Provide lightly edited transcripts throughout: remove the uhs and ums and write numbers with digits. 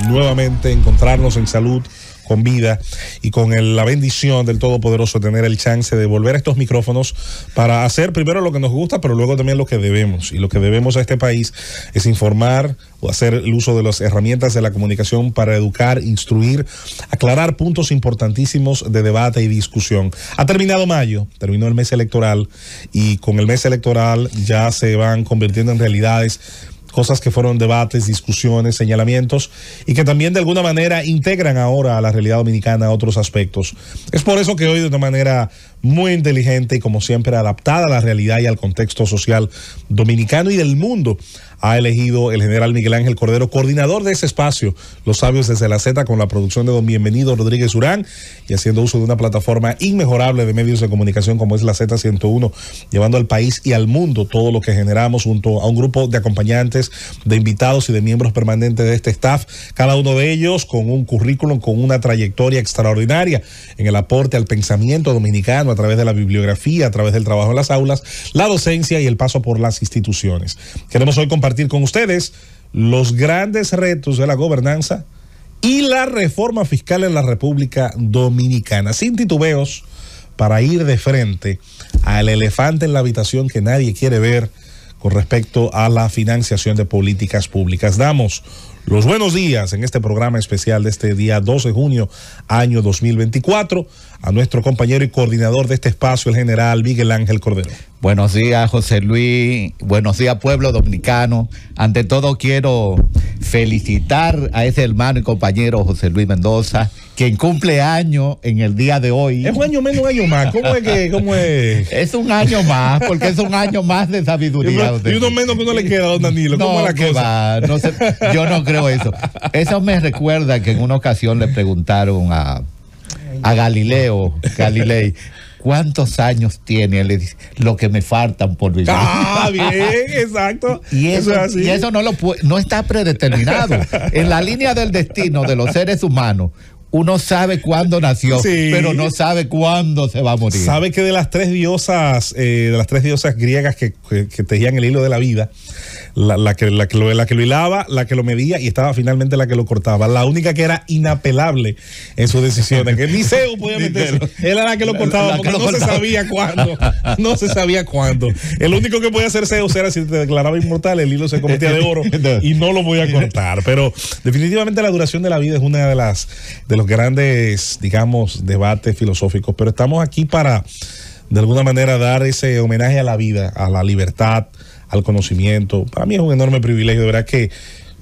nuevamente encontrarnos en salud, con vida y con la bendición del Todopoderoso, tener el chance de volver a estos micrófonos para hacer primero lo que nos gusta, pero luego también lo que debemos. Y lo que debemos a este país es informar o hacer el uso de las herramientas de la comunicación para educar, instruir, aclarar puntos importantísimos de debate y discusión. Ha terminado mayo, terminó el mes electoral, y con el mes electoral ya se van convirtiendo en realidades cosas que fueron debates, discusiones, señalamientos, y que también de alguna manera integran ahora a la realidad dominicana otros aspectos. Es por eso que hoy, de una manera muy inteligente y como siempre adaptada a la realidad y al contexto social dominicano y del mundo, ha elegido el general Miguel Ángel Cordero, coordinador de ese espacio, Los Sabios desde la Z, con la producción de don Bienvenido Rodríguez Urán, y haciendo uso de una plataforma inmejorable de medios de comunicación como es la Z101, llevando al país y al mundo todo lo que generamos junto a un grupo de acompañantes, de invitados y de miembros permanentes de este staff, cada uno de ellos con un currículum, con una trayectoria extraordinaria en el aporte al pensamiento dominicano a través de la bibliografía, a través del trabajo en las aulas, la docencia y el paso por las instituciones. Queremos hoy compartir con ustedes los grandes retos de la gobernanza y la reforma fiscal en la República Dominicana, sin titubeos, para ir de frente al elefante en la habitación que nadie quiere ver con respecto a la financiación de políticas públicas. Damos los buenos días en este programa especial de este día 2 de junio, año 2024, a nuestro compañero y coordinador de este espacio, el general Miguel Ángel Cordero. Buenos días, José Luis. Buenos días, pueblo dominicano. Ante todo, quiero felicitar a ese hermano y compañero José Luis Mendoza, quien cumple año en el día de hoy. Es un año menos, un año más. ¿Cómo es? Es un año más, porque es un año más de sabiduría. Y uno menos que uno le queda a don Danilo. ¿Cómo no, es la cosa? Va, no sé, yo no creo eso. Eso me recuerda que en una ocasión le preguntaron a Galilei, ¿cuántos años tiene? Él le dice, lo que me faltan por vivir. Ah, bien, exacto. Y eso no está predeterminado. En la línea del destino de los seres humanos, uno sabe cuándo nació, sí, pero no sabe cuándo se va a morir. Sabe que de las tres diosas griegas que tejían el hilo de la vida, la que lo hilaba, la que lo medía y estaba finalmente la que lo cortaba. La única que era inapelable en sus decisiones, que ni Zeus podía meterse, era la que lo cortaba, porque no se sabía cuándo. No se sabía cuándo. El único que podía hacer Zeus era si te declaraba inmortal, el hilo se convertía de oro y no lo voy a cortar. Pero definitivamente la duración de la vida es una de los grandes, digamos, debates filosóficos. Pero estamos aquí para, de alguna manera, dar ese homenaje a la vida, a la libertad, al conocimiento. Para mí es un enorme privilegio, de verdad que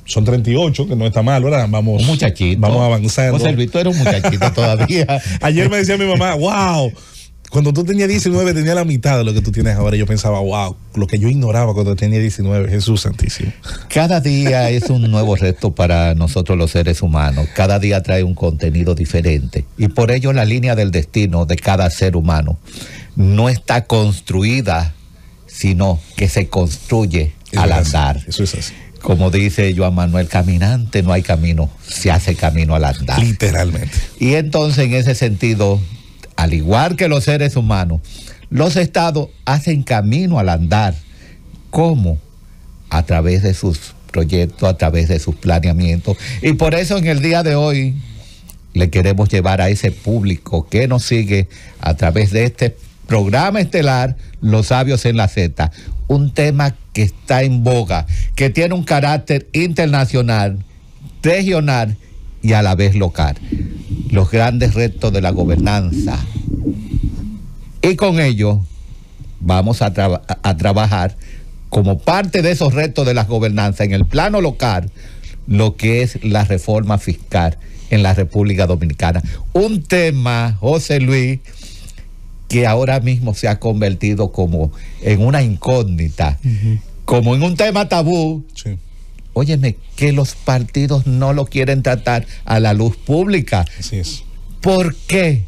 son 38, que no está mal, ¿verdad? Vamos, un muchachito. Vamos avanzando. José Luis, tú eres un muchachito todavía. Ayer me decía mi mamá, wow, cuando tú tenías 19 tenía la mitad de lo que tú tienes ahora. Yo pensaba, wow, lo que yo ignoraba cuando tenía 19, Jesús santísimo. Cada día es un nuevo reto para nosotros los seres humanos. Cada día trae un contenido diferente. Y por ello la línea del destino de cada ser humano no está construida, sino que se construye al andar. Eso es así. Como dice Joan Manuel, caminante no hay camino, se hace camino al andar. Literalmente. Y entonces, en ese sentido, al igual que los seres humanos, los estados hacen camino al andar. ¿Cómo? A través de sus proyectos, a través de sus planeamientos. Y por eso en el día de hoy le queremos llevar a ese público que nos sigue a través de este programa estelar, Los Sabios en la Z, un tema que está en boga, que tiene un carácter internacional, regional y a la vez local. Los grandes retos de la gobernanza. Y con ello vamos a trabajar como parte de esos retos de la gobernanza en el plano local, lo que es la reforma fiscal en la República Dominicana. Un tema, José Luis, que ahora mismo se ha convertido como en una incógnita, como en un tema tabú. Sí. Óyeme, que los partidos no lo quieren tratar a la luz pública. Así es. ¿Por qué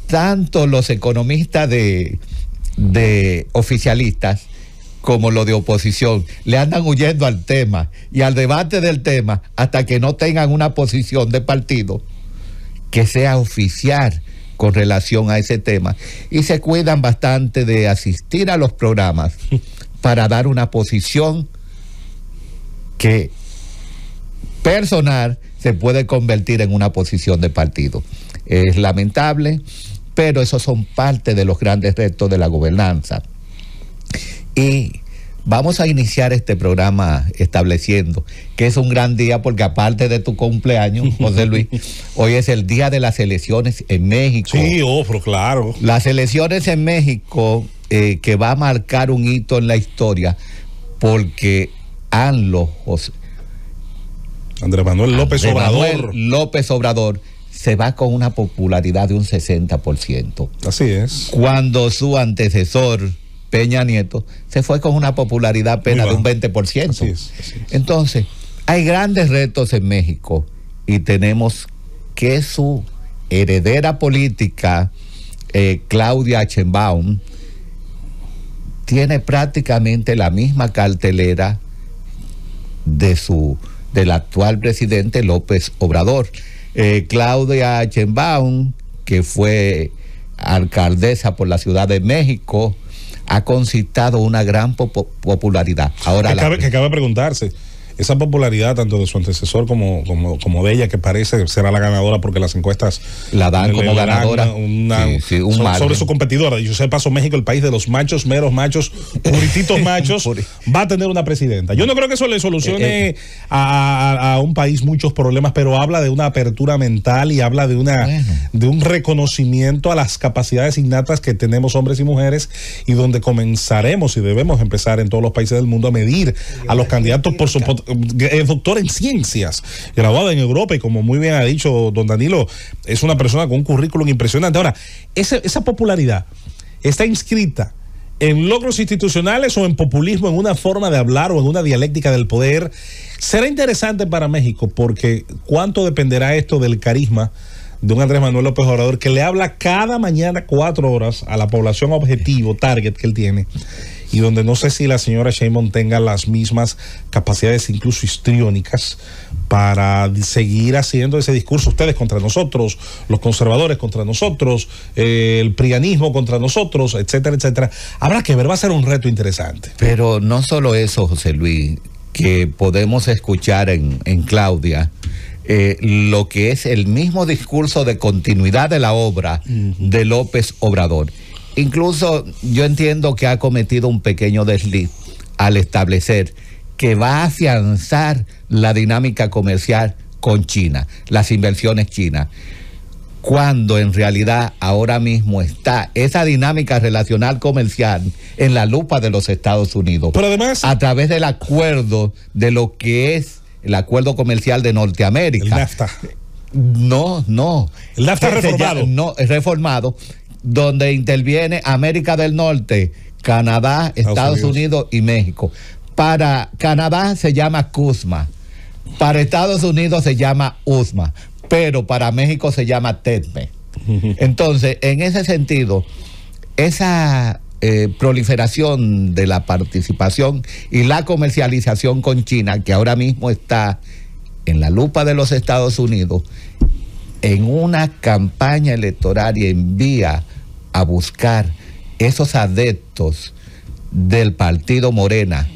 tanto los economistas de oficialistas como los de oposición le andan huyendo al tema y al debate del tema hasta que no tengan una posición de partido que sea oficial con relación a ese tema, y se cuidan bastante de asistir a los programas para dar una posición que personal se puede convertir en una posición de partido. Es lamentable, pero esos son parte de los grandes retos de la gobernanza. Y vamos a iniciar este programa estableciendo que es un gran día porque aparte de tu cumpleaños, José Luis, hoy es el día de las elecciones en México. Sí, pero claro. Las elecciones en México que va a marcar un hito en la historia porque Andrés Manuel López Obrador se va con una popularidad de un 60%. Así es. Cuando su antecesor, Peña Nieto, se fue con una popularidad apenas de un 20%. Así es. Entonces, hay grandes retos en México y tenemos que su heredera política, Claudia Sheinbaum, tiene prácticamente la misma cartelera del actual presidente López Obrador. Claudia Sheinbaum, que fue alcaldesa por la Ciudad de México, ha concitado una gran popularidad. Ahora que cabe preguntarse, esa popularidad tanto de su antecesor como de ella, que parece será la ganadora porque las encuestas la dan como ganadora sobre su competidora. Yo sé, paso, México, el país de los machos, meros machos, purititos machos, va a tener una presidenta. Yo no creo que eso le solucione a un país muchos problemas, pero habla de una apertura mental y habla de un reconocimiento a las capacidades innatas que tenemos hombres y mujeres, y donde comenzaremos y debemos empezar en todos los países del mundo a medir a los candidatos por su es doctor en ciencias, graduado en Europa, y como muy bien ha dicho don Danilo, es una persona con un currículum impresionante. Ahora, esa popularidad está inscrita en logros institucionales o en populismo, en una forma de hablar o en una dialéctica del poder. Será interesante para México, porque cuánto dependerá esto del carisma de un Andrés Manuel López Obrador, que le habla cada mañana 4 horas a la población objetivo, target que él tiene, y donde no sé si la señora Sheinbaum tenga las mismas capacidades, incluso histriónicas, para seguir haciendo ese discurso. Ustedes contra nosotros, los conservadores contra nosotros, el prianismo contra nosotros, etcétera, etcétera. Habrá que ver, va a ser un reto interesante. Pero no solo eso, José Luis, que podemos escuchar en Claudia, lo que es el mismo discurso de continuidad de la obra de López Obrador. Incluso yo entiendo que ha cometido un pequeño desliz al establecer que va a afianzar la dinámica comercial con China, las inversiones chinas, cuando en realidad ahora mismo está esa dinámica relacional comercial en la lupa de los Estados Unidos. Pero además, a través del acuerdo de lo que es el acuerdo comercial de Norteamérica. El NAFTA. No. El NAFTA reformado. No, es reformado, donde interviene América del Norte, Canadá, Estados Unidos y México. Para Canadá se llama CUSMA, para Estados Unidos se llama USMA, pero para México se llama TEDME. Entonces, en ese sentido, esa proliferación de la participación y la comercialización con China, que ahora mismo está en la lupa de los Estados Unidos, en una campaña electoral y envía a buscar esos adeptos del partido Morena,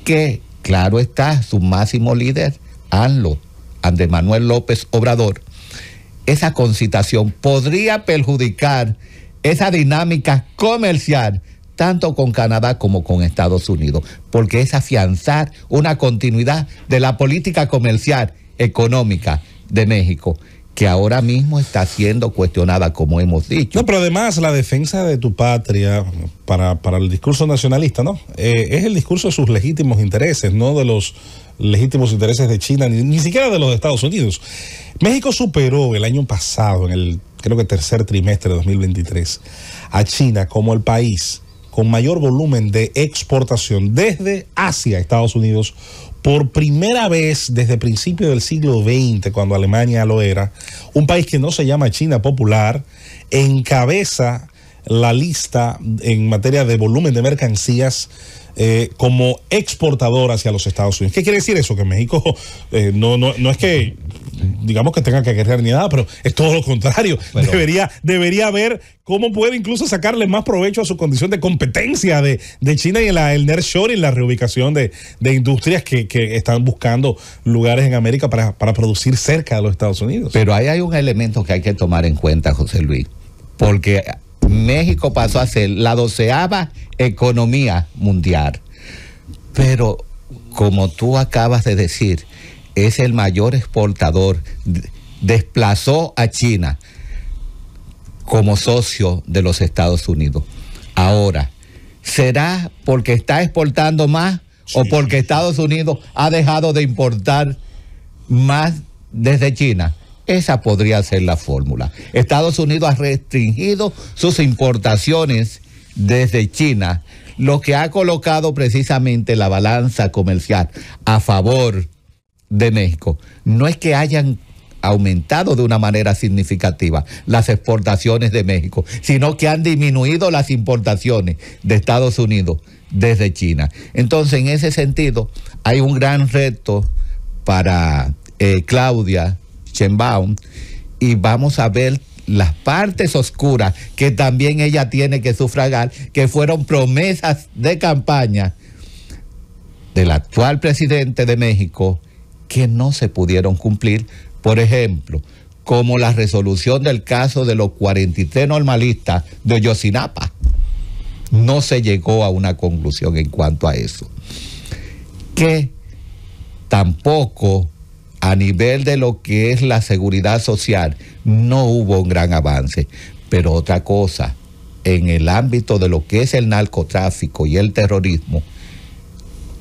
que claro está, su máximo líder, Andrés Manuel López Obrador. Esa concitación podría perjudicar esa dinámica comercial tanto con Canadá como con Estados Unidos, porque es afianzar una continuidad de la política comercial económica de México, que ahora mismo está siendo cuestionada, como hemos dicho. No, pero además la defensa de tu patria para el discurso nacionalista, ¿no? Es el discurso de sus legítimos intereses, no de los legítimos intereses de China, ni siquiera de los de Estados Unidos. México superó el año pasado, en el creo que tercer trimestre de 2023, a China como el país con mayor volumen de exportación desde Asia a Estados Unidos. Por primera vez desde principios del siglo XX, cuando Alemania lo era, un país que no se llama China popular encabeza la lista en materia de volumen de mercancías como exportador hacia los Estados Unidos. ¿Qué quiere decir eso? Que México no es que digamos que tenga que guerrear ni nada, pero es todo lo contrario. Bueno, debería ver cómo puede incluso sacarle más provecho a su condición de competencia de China y en el nearshoring, la reubicación de industrias que están buscando lugares en América para producir cerca de los Estados Unidos. Pero ahí hay un elemento que hay que tomar en cuenta, José Luis, porque México pasó a ser la 12ª economía mundial, pero como tú acabas de decir, es el mayor exportador, desplazó a China como socio de los Estados Unidos. Ahora, ¿será porque está exportando más o porque Estados Unidos ha dejado de importar más desde China? Esa podría ser la fórmula. Estados Unidos ha restringido sus importaciones desde China, lo que ha colocado precisamente la balanza comercial a favor de México. No es que hayan aumentado de una manera significativa las exportaciones de México, sino que han disminuido las importaciones de Estados Unidos desde China. Entonces, en ese sentido, hay un gran reto para Claudia Sheinbaum, y vamos a ver las partes oscuras que también ella tiene que sufragar, que fueron promesas de campaña del actual presidente de México que no se pudieron cumplir. Por ejemplo, como la resolución del caso de los 43 normalistas de Ayotzinapa. No se llegó a una conclusión en cuanto a eso. Que tampoco a nivel de lo que es la seguridad social no hubo un gran avance. Pero otra cosa, en el ámbito de lo que es el narcotráfico y el terrorismo,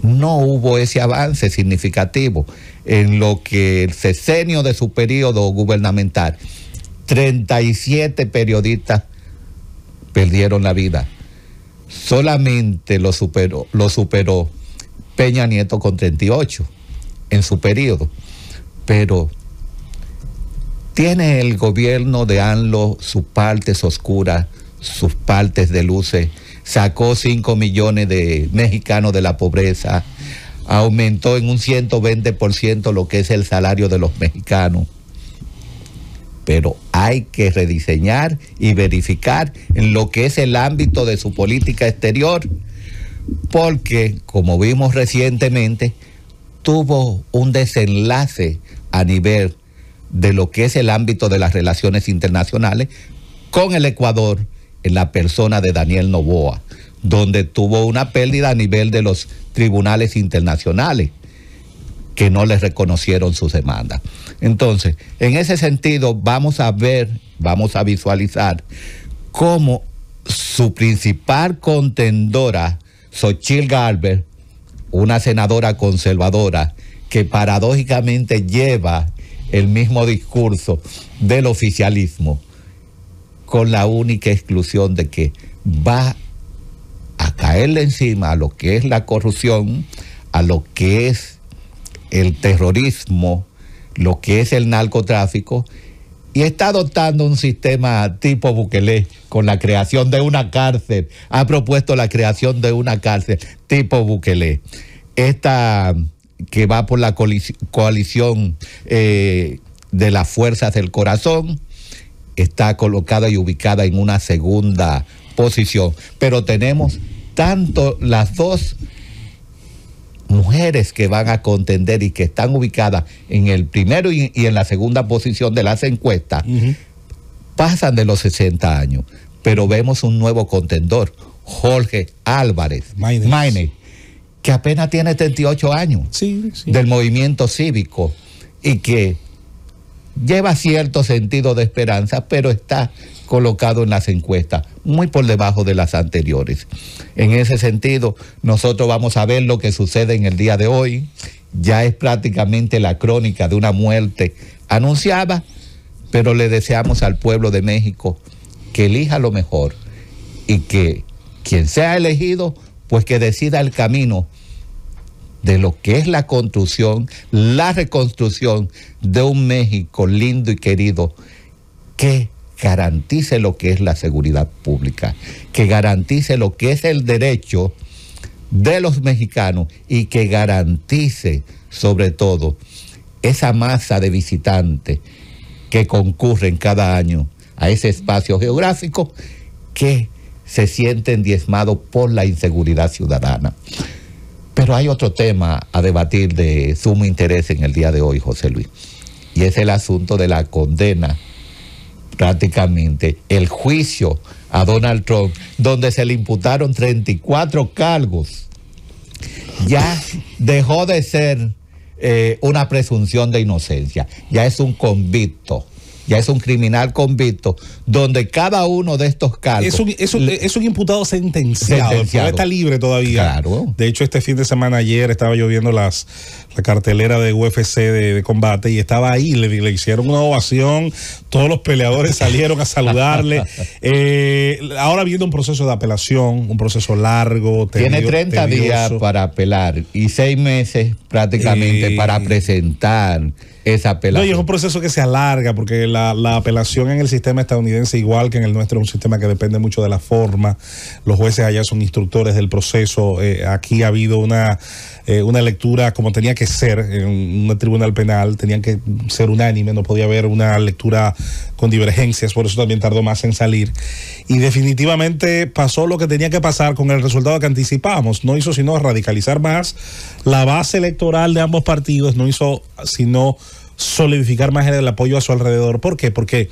no hubo ese avance significativo. En lo que el sexenio de su periodo gubernamental, 37 periodistas perdieron la vida. Solamente lo superó Peña Nieto con 38 en su periodo. Pero tiene el gobierno de AMLO sus partes oscuras, sus partes de luces. Sacó 5 millones de mexicanos de la pobreza, aumentó en un 120% lo que es el salario de los mexicanos. Pero hay que rediseñar y verificar en lo que es el ámbito de su política exterior, porque, como vimos recientemente, tuvo un desenlace a nivel de lo que es el ámbito de las relaciones internacionales con el Ecuador, en la persona de Daniel Noboa, donde tuvo una pérdida a nivel de los tribunales internacionales que no les reconocieron sus demandas. Entonces, en ese sentido, vamos a visualizar cómo su principal contendora, Xochitl Gálvez, una senadora conservadora que paradójicamente lleva el mismo discurso del oficialismo, con la única exclusión de que va a caerle encima a lo que es la corrupción, a lo que es el terrorismo, lo que es el narcotráfico, y está adoptando un sistema tipo Bukele con la creación de una cárcel. Ha propuesto la creación de una cárcel tipo Bukele. Esta que va por la coalición de las fuerzas del corazón, está colocada y ubicada en una segunda posición. Pero tenemos tanto las dos mujeres que van a contender y que están ubicadas en el primero y en la segunda posición de las encuestas, pasan de los 60 años. Pero vemos un nuevo contendor, Jorge Álvarez Maínez, que apenas tiene 38 años, del movimiento cívico, y que lleva cierto sentido de esperanza, pero está colocado en las encuestas muy por debajo de las anteriores. En ese sentido, nosotros vamos a ver lo que sucede en el día de hoy. Ya es prácticamente la crónica de una muerte anunciada, pero le deseamos al pueblo de México que elija lo mejor y que quien sea elegido, pues que decida el camino de lo que es la construcción, la reconstrucción de un México lindo y querido, que garantice lo que es la seguridad pública, que garantice lo que es el derecho de los mexicanos y que garantice, sobre todo, esa masa de visitantes que concurren cada año a ese espacio geográfico, que se sienten diezmados por la inseguridad ciudadana. Pero hay otro tema a debatir de sumo interés en el día de hoy, José Luis, y es el asunto de la condena, prácticamente el juicio a Donald Trump, donde se le imputaron 34 cargos. Ya dejó de ser una presunción de inocencia, ya es un convicto, ya es un criminal convicto, donde cada uno de estos cargos... Es un imputado sentenciado. Está libre todavía. Claro. De hecho, este fin de semana, ayer, estaba yo viendo la cartelera de UFC de combate, y estaba ahí, le hicieron una ovación, todos los peleadores salieron a saludarle. Ahora viene un proceso de apelación, un proceso largo, tiene 30 días para apelar y 6 meses prácticamente para presentar esa apelación. No, y es un proceso que se alarga, porque la apelación en el sistema estadounidense, igual que en el nuestro, es un sistema que depende mucho de la forma. Los jueces allá son instructores del proceso. Aquí ha habido una lectura como tenía que ser en un tribunal penal, tenían que ser unánime, no podía haber una lectura con divergencias, por eso también tardó más en salir. Y definitivamente pasó lo que tenía que pasar con el resultado que anticipábamos. No hizo sino radicalizar más la base electoral de ambos partidos, no hizo sino solidificar más el apoyo a su alrededor. ¿Por qué? Porque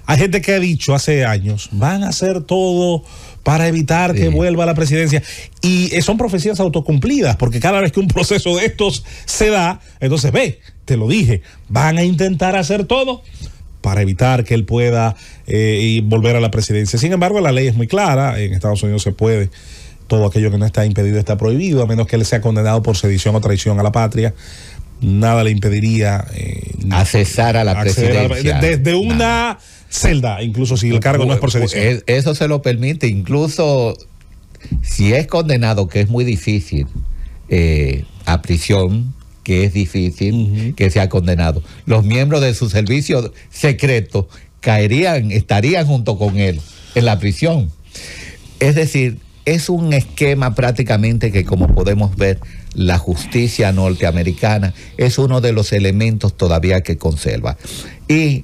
hay gente que ha dicho hace años, van a hacer todo para evitar que vuelva a la presidencia. Y son profecías autocumplidas, porque cada vez que un proceso de estos se da, entonces te lo dije, van a intentar hacer todo para evitar que él pueda volver a la presidencia. Sin embargo, la ley es muy clara, en Estados Unidos se puede, todo aquello que no está impedido está prohibido, a menos que él sea condenado por sedición o traición a la patria. Nada le impediría accesar a la presidencia. Desde una celda, incluso si el cargo no es por sedición. Eso se lo permite, incluso si es condenado, que es muy difícil, a prisión, que es difícil que sea condenado. Los miembros de su servicio secreto estarían junto con él en la prisión. Es decir, es un esquema prácticamente que, como podemos ver, la justicia norteamericana es uno de los elementos todavía que conserva. Y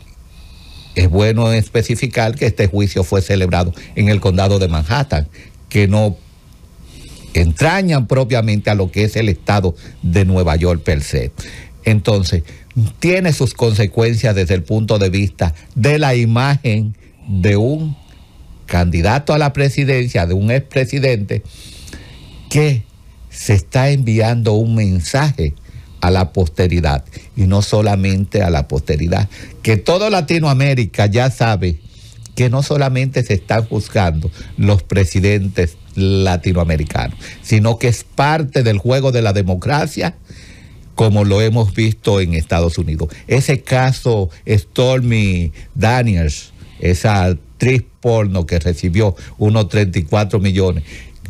es bueno especificar que este juicio fue celebrado en el condado de Manhattan, que no entrañan propiamente a lo que es el estado de Nueva York per se. Entonces, tiene sus consecuencias desde el punto de vista de la imagen de un candidato a la presidencia, de un expresidente, que se está enviando un mensaje a la posteridad, y no solamente a la posteridad, que toda Latinoamérica ya sabe que no solamente se están juzgando los presidentes latinoamericanos, sino que es parte del juego de la democracia, como lo hemos visto en Estados Unidos. Ese caso Stormy Daniels, esa actriz porno que recibió unos 34 millones,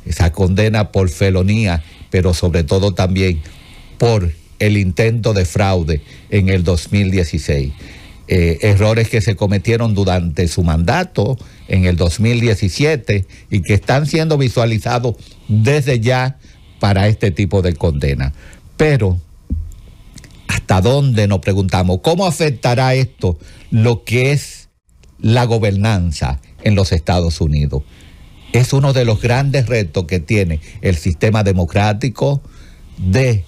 esa condena por felonía, pero sobre todo también por el intento de fraude en el 2016. Errores que se cometieron durante su mandato en el 2017 y que están siendo visualizados desde ya para este tipo de condena. Pero, ¿hasta dónde nos preguntamos? ¿Cómo afectará esto lo que es la gobernanza en los Estados Unidos? Es uno de los grandes retos que tiene el sistema democrático, de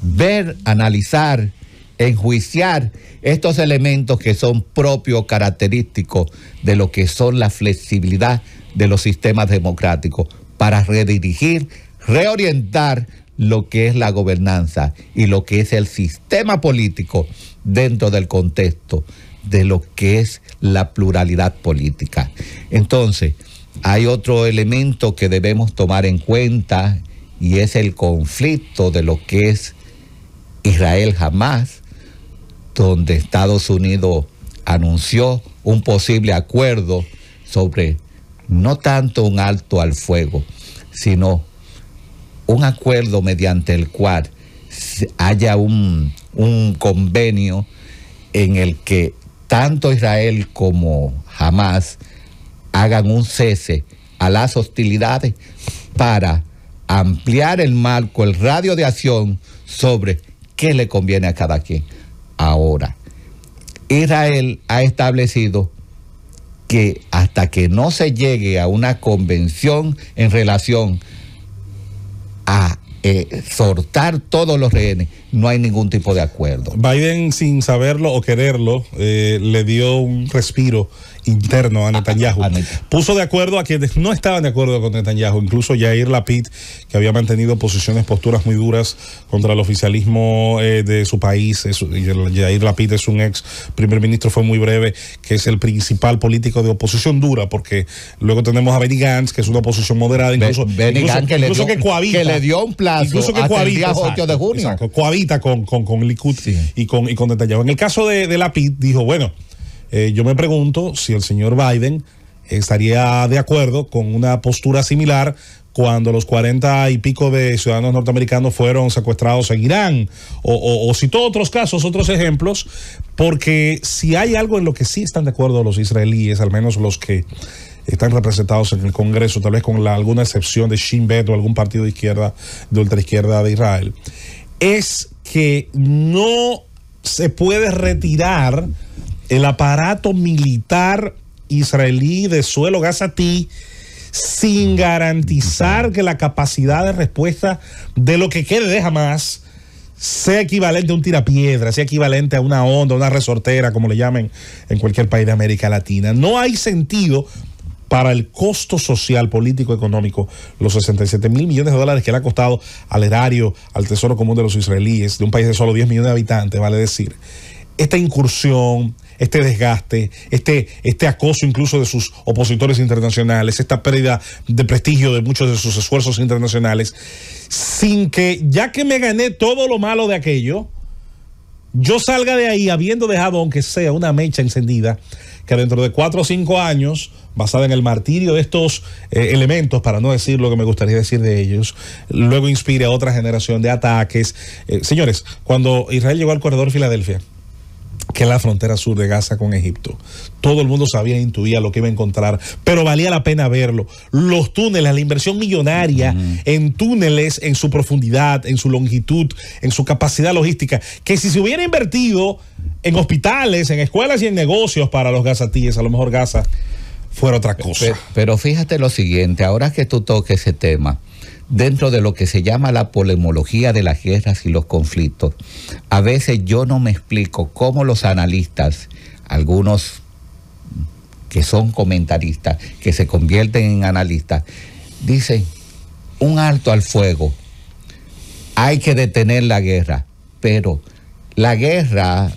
ver, analizar, enjuiciar estos elementos que son propios, característicos de lo que son la flexibilidad de los sistemas democráticos, para redirigir, reorientar lo que es la gobernanza y lo que es el sistema político dentro del contexto de lo que es la pluralidad política. Entonces, hay otro elemento que debemos tomar en cuenta, y es el conflicto de lo que es Israel-Hamás, donde Estados Unidos anunció un posible acuerdo sobre no tanto un alto al fuego, sino un acuerdo mediante el cual haya un convenio en el que tanto Israel como Hamás hagan un cese a las hostilidades para ampliar el marco, el radio de acción sobre qué le conviene a cada quien. Ahora, Israel ha establecido que hasta que no se llegue a una convención en relación a soltar todos los rehenes, no hay ningún tipo de acuerdo. Biden, sin saberlo o quererlo, le dio un respiro interno a Netanyahu. Puso de acuerdo a quienes no estaban de acuerdo con Netanyahu, incluso Yair Lapid, que había mantenido posturas muy duras contra el oficialismo de su país. Yair Lapid es un ex primer ministro, fue muy breve, que es el principal político de oposición dura, porque luego tenemos a Benny Gantz, que es una oposición moderada, incluso que le dio un plazo incluso que hasta el día 8 de junio. Exacto, cohabita con Likud, sí, y con Netanyahu. En el caso de Lapid, dijo, bueno, yo me pregunto si el señor Biden estaría de acuerdo con una postura similar cuando los 40 y pico de ciudadanos norteamericanos fueron secuestrados en Irán, o citó otros casos, otros ejemplos, porque si hay algo en lo que sí están de acuerdo los israelíes, al menos los que están representados en el Congreso, tal vez con alguna excepción de Shin Bet o algún partido de izquierda, de ultraizquierda de Israel, es que no se puede retirar el aparato militar israelí de suelo gazatí sin garantizar que la capacidad de respuesta de lo que quede de Hamas sea equivalente a un tirapiedra, sea equivalente a una onda, una resortera, como le llamen en cualquier país de América Latina. No hay sentido para el costo social, político, económico, los 67 mil millones de dólares que le ha costado al erario, al tesoro común de los israelíes, de un país de solo 10 millones de habitantes, vale decir, esta incursión, este desgaste, este acoso incluso de sus opositores internacionales, esta pérdida de prestigio de muchos de sus esfuerzos internacionales, sin que, ya que me gané todo lo malo de aquello, yo salga de ahí habiendo dejado, aunque sea una mecha encendida, que dentro de 4 o 5 años, basada en el martirio de estos elementos, para no decir lo que me gustaría decir de ellos, luego inspire a otra generación de ataques. Señores, cuando Israel llegó al corredor Filadelfia, que es la frontera sur de Gaza con Egipto, todo el mundo sabía e intuía lo que iba a encontrar, pero valía la pena verlo. Los túneles, la inversión millonaria en túneles, en su profundidad, en su longitud, en su capacidad logística, que si se hubiera invertido en hospitales, en escuelas y en negocios para los gazatíes, a lo mejor Gaza fuera otra cosa. Pero fíjate lo siguiente, ahora que tú toques ese tema, dentro de lo que se llama la polemología de las guerras y los conflictos, a veces yo no me explico cómo los analistas, algunos que son comentaristas, que se convierten en analistas, dicen, un alto al fuego, hay que detener la guerra, pero la guerra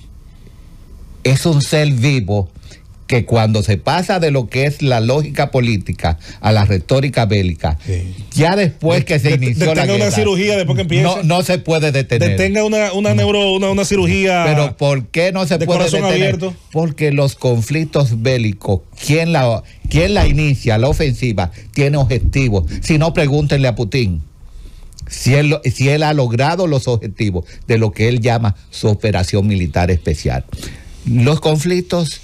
es un ser vivo que cuando se pasa de lo que es la lógica política a la retórica bélica, sí, ya después que se inició la guerra, una cirugía después que empieza, no se puede detener. Detenga una cirugía. Pero ¿por qué no se puede detener? Abierto. Porque los conflictos bélicos, quien la inicia, la ofensiva, tiene objetivos. Si no, pregúntenle a Putin si él ha logrado los objetivos de lo que él llama su operación militar especial. Los conflictos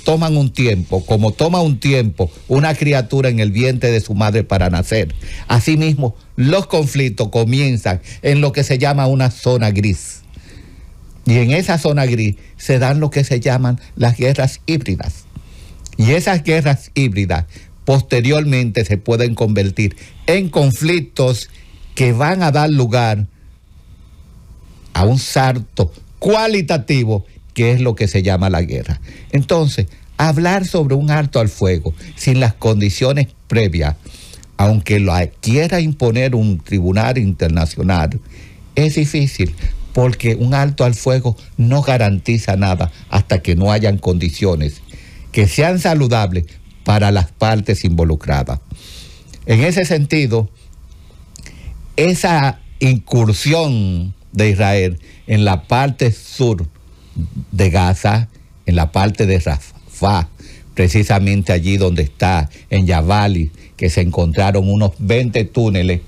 toman un tiempo, como toma un tiempo una criatura en el vientre de su madre para nacer. Asimismo, los conflictos comienzan en lo que se llama una zona gris. Y en esa zona gris se dan lo que se llaman las guerras híbridas. Y esas guerras híbridas posteriormente se pueden convertir en conflictos que van a dar lugar a un salto cualitativo, que es lo que se llama la guerra. Entonces, hablar sobre un alto al fuego sin las condiciones previas, aunque lo quiera imponer un tribunal internacional, es difícil, porque un alto al fuego no garantiza nada hasta que no hayan condiciones que sean saludables para las partes involucradas. En ese sentido, esa incursión de Israel en la parte sur de Gaza, en la parte de Rafah, precisamente allí donde está, en Yavali, que se encontraron unos 20 túneles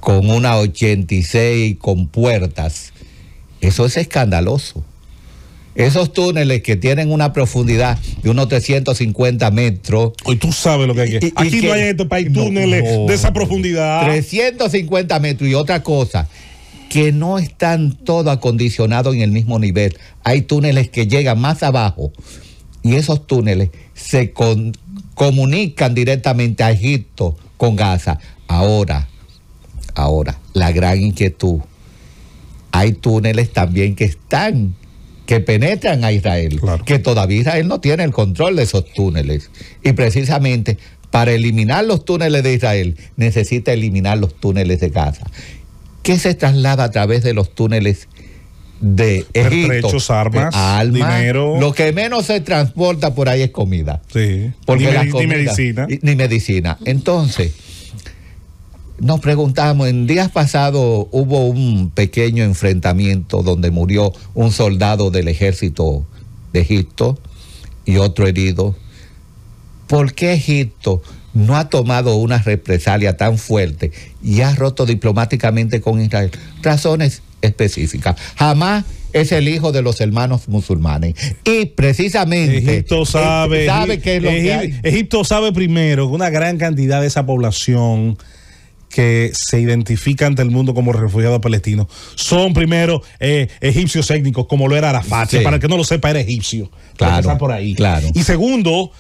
con unas 86 compuertas. Eso es escandaloso. Esos túneles que tienen una profundidad de unos 350 metros. Hoy tú sabes lo que hay que... Aquí no hay en este país túneles de esa profundidad. 350 metros y otra cosa, que no están todos acondicionados en el mismo nivel. Hay túneles que llegan más abajo y esos túneles se comunican directamente a Egipto con Gaza. Ahora, la gran inquietud, hay túneles también que penetran a Israel, claro, que todavía Israel no tiene el control de esos túneles. Y precisamente para eliminar los túneles de Israel, necesita eliminar los túneles de Gaza. ¿Qué se traslada a través de los túneles de Egipto? Pertrechos, armas, dinero. Lo que menos se transporta por ahí es comida. Sí. Porque ni medicina. Ni medicina. Entonces, nos preguntamos, en días pasados hubo un pequeño enfrentamiento donde murió un soldado del ejército de Egipto y otro herido. ¿Por qué Egipto no ha tomado una represalia tan fuerte y ha roto diplomáticamente con Israel? Razones específicas. Jamás es el hijo de los hermanos musulmanes. Y precisamente Egipto sabe qué es lo que hay. Egipto sabe primero que una gran cantidad de esa población que se identifica ante el mundo como refugiados palestinos son primero egipcios étnicos, como lo era Arafat. Sí. Para el que no lo sepa, era egipcio. Claro, por ahí. Claro. Y segundo,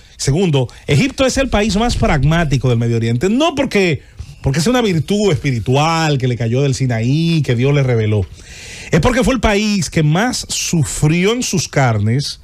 Egipto es el país más pragmático del Medio Oriente, no porque es una virtud espiritual que le cayó del Sinaí, que Dios le reveló. Es porque fue el país que más sufrió en sus carnes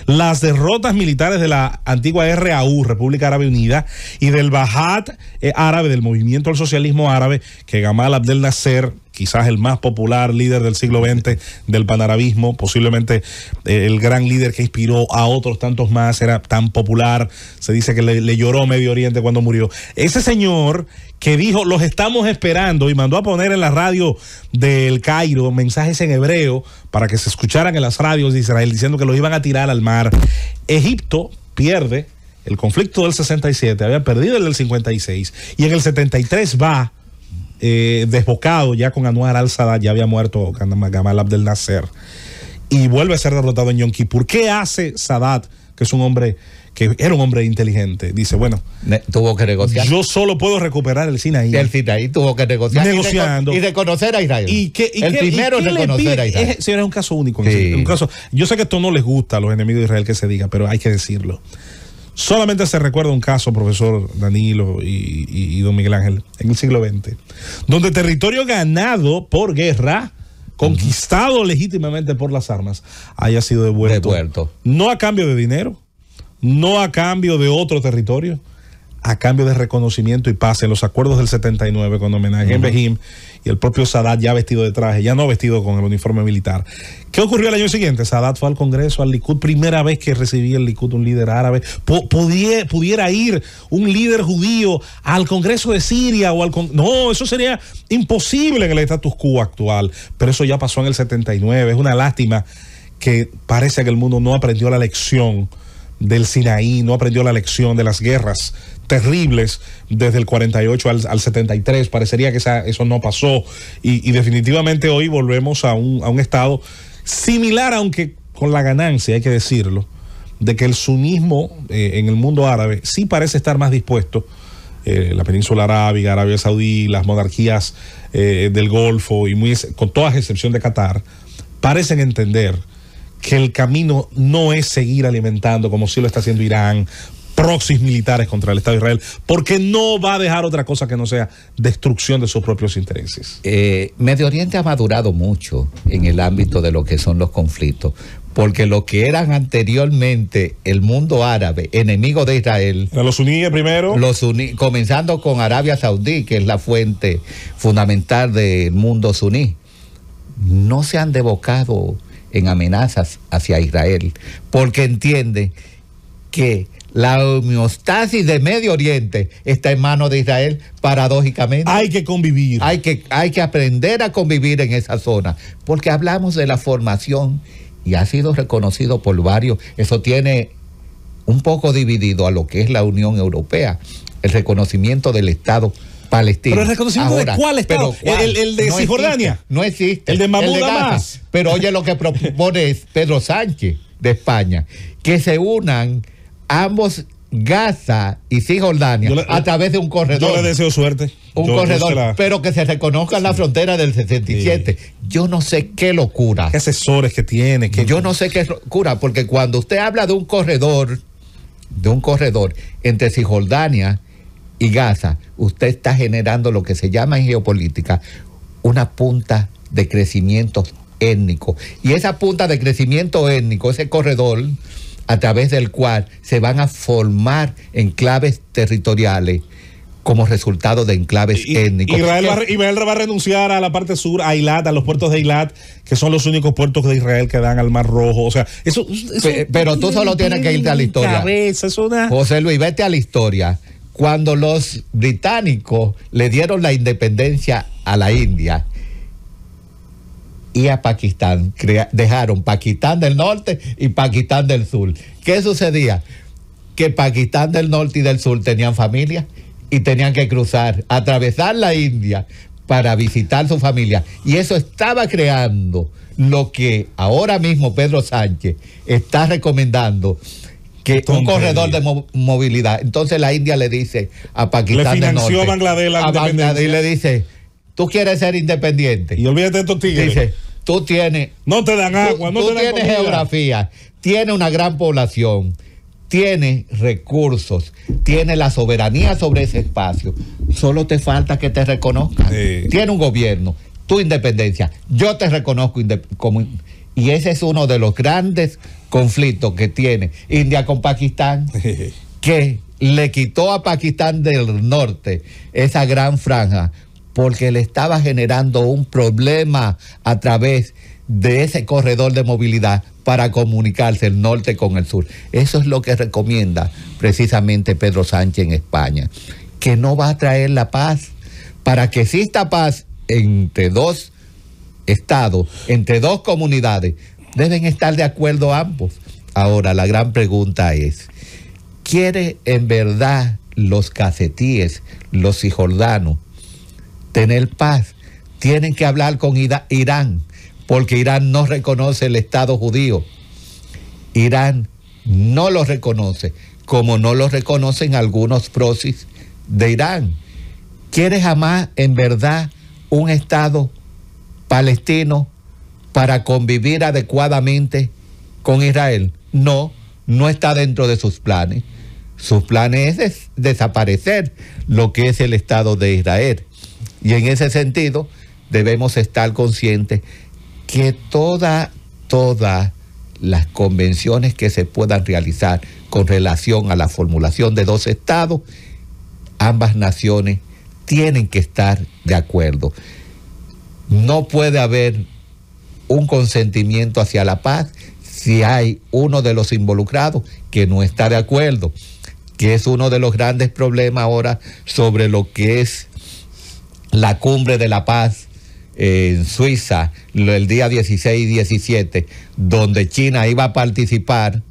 las derrotas militares de la antigua RAU, República Árabe Unida, y del Ba'ath árabe, del movimiento al socialismo árabe, que Gamal Abdel Nasser, quizás el más popular líder del siglo XX del panarabismo, posiblemente el gran líder que inspiró a otros tantos más, era tan popular, se dice que le lloró Medio Oriente cuando murió. Ese señor que dijo, los estamos esperando, y mandó a poner en la radio del Cairo mensajes en hebreo para que se escucharan en las radios de Israel diciendo que los iban a tirar al mar. Egipto pierde el conflicto del 67, había perdido el del 56, y en el 73 va desbocado ya con Anwar al-Sadat, ya había muerto Gamal Abdel Nasser, y vuelve a ser derrotado en Yom Kippur. ¿Qué hace Sadat, que es un hombre que era un hombre inteligente? Dice, bueno, tuvo que negociar. Yo solo puedo recuperar el Sinaí. El Sinaí tuvo que negociar. Negociando. Y reconocer a Israel. El primero es reconocer a Israel. Es un caso único. Sí. Un caso, yo sé que esto no les gusta a los enemigos de Israel que se diga, pero hay que decirlo. Solamente se recuerda un caso, profesor Danilo y don Miguel Ángel, en el siglo XX, donde territorio ganado por guerra, conquistado legítimamente por las armas, haya sido devuelto. No a cambio de dinero, no a cambio de otro territorio, a cambio de reconocimiento y paz en los acuerdos del 79, con homenaje a Begim y el propio Sadat ya vestido de traje, ya no vestido con el uniforme militar. ¿Qué ocurrió el año siguiente? Sadat fue al Congreso, al Likud, primera vez que recibía el Likud un líder árabe. Pudiera ir un líder judío al Congreso de Siria o no, eso sería imposible en el status quo actual, pero eso ya pasó en el 79. Es una lástima que parece que el mundo no aprendió la lección del Sinaí, no aprendió la lección de las guerras terribles desde el 48 al 73. Parecería que eso no pasó, y definitivamente hoy volvemos a un estado similar, aunque con la ganancia, hay que decirlo, de que el sunismo en el mundo árabe sí parece estar más dispuesto. La península arábiga, Arabia Saudí, las monarquías del Golfo, y con toda excepción de Qatar, parecen entender que el camino no es seguir alimentando, como sí lo está haciendo Irán, proxies militares contra el Estado de Israel, porque no va a dejar otra cosa que no sea destrucción de sus propios intereses. Medio Oriente ha madurado mucho en el ámbito de lo que son los conflictos, porque lo que eran anteriormente el mundo árabe, enemigo de Israel, los suníes primero, comenzando con Arabia Saudí, que es la fuente fundamental del mundo suní, no se han devocado en amenazas hacia Israel, porque entienden que la homeostasis de Medio Oriente está en manos de Israel, paradójicamente. Hay que convivir. Hay que aprender a convivir en esa zona, porque hablamos de la formación y ha sido reconocido por varios. Eso tiene un poco dividido a lo que es la Unión Europea, el reconocimiento del Estado palestino. ¿Pero el reconocimiento de cuál Estado? ¿El de Cisjordania? No existe. ¿El de Mahmoud Abbas? Pero oye, lo que propone es Pedro Sánchez de España, que se unan ambos Gaza y Cisjordania a través de un corredor. Yo le deseo suerte. Un corredor, pero que se reconozca la frontera del 67. Sí. Yo no sé qué locura. ¿Qué asesores que tiene? Yo no sé qué locura, porque cuando usted habla de un corredor entre Cisjordania y Gaza, usted está generando lo que se llama en geopolítica una punta de crecimiento étnico. Y esa punta de crecimiento étnico, ese corredor a través del cual se van a formar enclaves territoriales como resultado de enclaves étnicos. Israel va a renunciar a la parte sur, a Eilat, a los puertos de Eilat, que son los únicos puertos de Israel que dan al Mar Rojo. O sea, eso pero tú solo tienes que irte a la historia. José Luis, vete a la historia. Cuando los británicos le dieron la independencia a la India y a Pakistán, dejaron Pakistán del norte y Pakistán del sur. ¿Qué sucedía? Que Pakistán del norte y del sur tenían familia y tenían que cruzar, atravesar la India para visitar su familia. Y eso estaba creando lo que ahora mismo Pedro Sánchez está recomendando, que un corredor de movilidad. Entonces la India le dice a Pakistán del norte, a Bangladesh y le dice: tú quieres ser independiente. Y olvídate de estos tigres. Dice: tú tienes... No te dan agua, no te dan tienes comida. Geografía, tienes una gran población, tienes recursos, tienes la soberanía sobre ese espacio. Solo te falta que te reconozcan. Sí. Tiene un gobierno, tu independencia, yo te reconozco como... Y ese es uno de los grandes conflictos que tiene India con Pakistán, que le quitó a Pakistán del norte esa gran franja, porque le estaba generando un problema a través de ese corredor de movilidad para comunicarse el norte con el sur. Eso es lo que recomienda precisamente Pedro Sánchez en España, que no va a traer la paz. Para que exista paz entre dos estados, entre dos comunidades, deben estar de acuerdo ambos. Ahora, la gran pregunta es: ¿quiere en verdad los cacetíes, los cisjordanos, tener paz? Tienen que hablar con Irán, porque Irán no reconoce el Estado judío. Irán no lo reconoce, como no lo reconocen algunos proxys de Irán. ¿Quiere jamás en verdad un Estado palestino para convivir adecuadamente con Israel? No, no está dentro de sus planes. Sus planes es desaparecer lo que es el Estado de Israel. Y en ese sentido debemos estar conscientes que todas las convenciones que se puedan realizar con relación a la formulación de dos estados, ambas naciones tienen que estar de acuerdo. No puede haber un consentimiento hacia la paz si hay uno de los involucrados que no está de acuerdo, que es uno de los grandes problemas ahora sobre lo que es la cumbre de la paz en Suiza, el día 16 y 17, donde China iba a participar